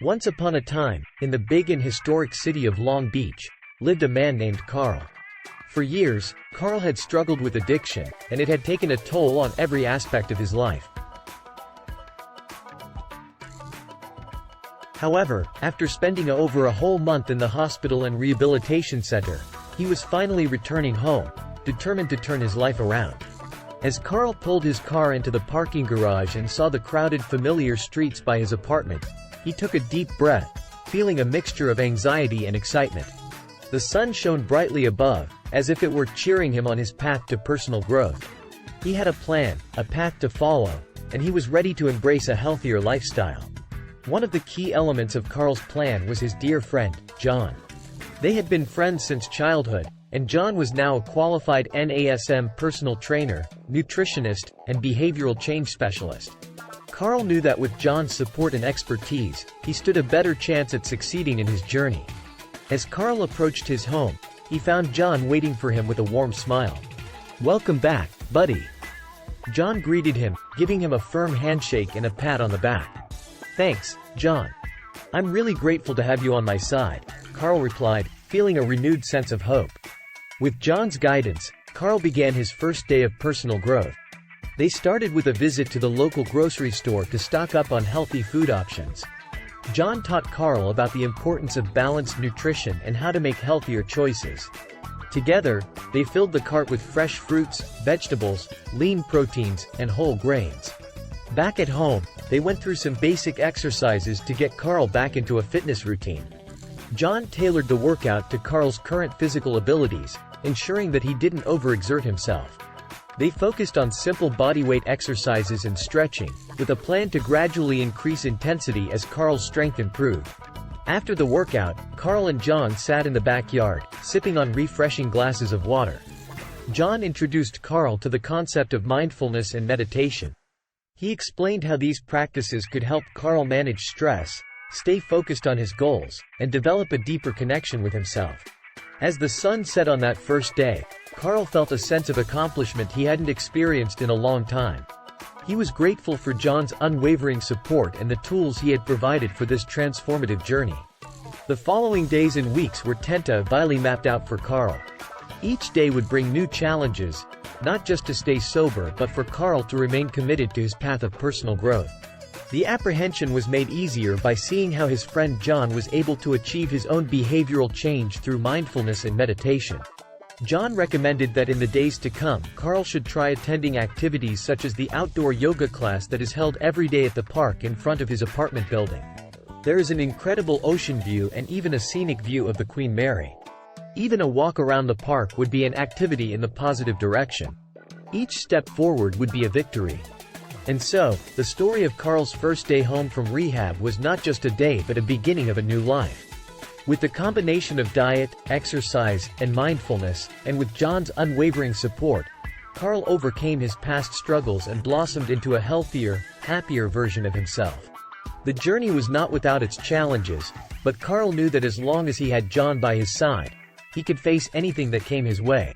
Once upon a time, in the big and historic city of Long Beach, lived a man named Carl. For years, Carl had struggled with addiction, and it had taken a toll on every aspect of his life. However, after spending over a whole month in the hospital and rehabilitation center, he was finally returning home, determined to turn his life around. As Carl pulled his car into the parking garage and saw the crowded familiar streets by his apartment, he took a deep breath, feeling a mixture of anxiety and excitement. The sun shone brightly above, as if it were cheering him on his path to personal growth. He had a plan, a path to follow, and he was ready to embrace a healthier lifestyle. One of the key elements of Carl's plan was his dear friend, John. They had been friends since childhood, and John was now a qualified NASM personal trainer, nutritionist, and behavioral change specialist. Carl knew that with John's support and expertise, he stood a better chance at succeeding in his journey. As Carl approached his home, he found John waiting for him with a warm smile. "Welcome back, buddy." John greeted him, giving him a firm handshake and a pat on the back. "Thanks, John. I'm really grateful to have you on my side," Carl replied, feeling a renewed sense of hope. With John's guidance, Carl began his first day of personal growth. They started with a visit to the local grocery store to stock up on healthy food options. John taught Carl about the importance of balanced nutrition and how to make healthier choices. Together, they filled the cart with fresh fruits, vegetables, lean proteins, and whole grains. Back at home, they went through some basic exercises to get Carl back into a fitness routine. John tailored the workout to Carl's current physical abilities, ensuring that he didn't overexert himself. They focused on simple bodyweight exercises and stretching, with a plan to gradually increase intensity as Carl's strength improved. After the workout, Carl and John sat in the backyard, sipping on refreshing glasses of water. John introduced Carl to the concept of mindfulness and meditation. He explained how these practices could help Carl manage stress, stay focused on his goals, and develop a deeper connection with himself. As the sun set on that first day, Carl felt a sense of accomplishment he hadn't experienced in a long time. He was grateful for John's unwavering support and the tools he had provided for this transformative journey. The following days and weeks were tentatively mapped out for Carl. Each day would bring new challenges, not just to stay sober but for Carl to remain committed to his path of personal growth. The apprehension was made easier by seeing how his friend John was able to achieve his own behavioral change through mindfulness and meditation. John recommended that in the days to come, Carl should try attending activities such as the outdoor yoga class that is held every day at the park in front of his apartment building. There is an incredible ocean view and even a scenic view of the Queen Mary. Even a walk around the park would be an activity in the positive direction. Each step forward would be a victory. And so, the story of Carl's first day home from rehab was not just a day but a beginning of a new life. With the combination of diet, exercise, and mindfulness, and with John's unwavering support, Carl overcame his past struggles and blossomed into a healthier, happier version of himself. The journey was not without its challenges, but Carl knew that as long as he had John by his side, he could face anything that came his way.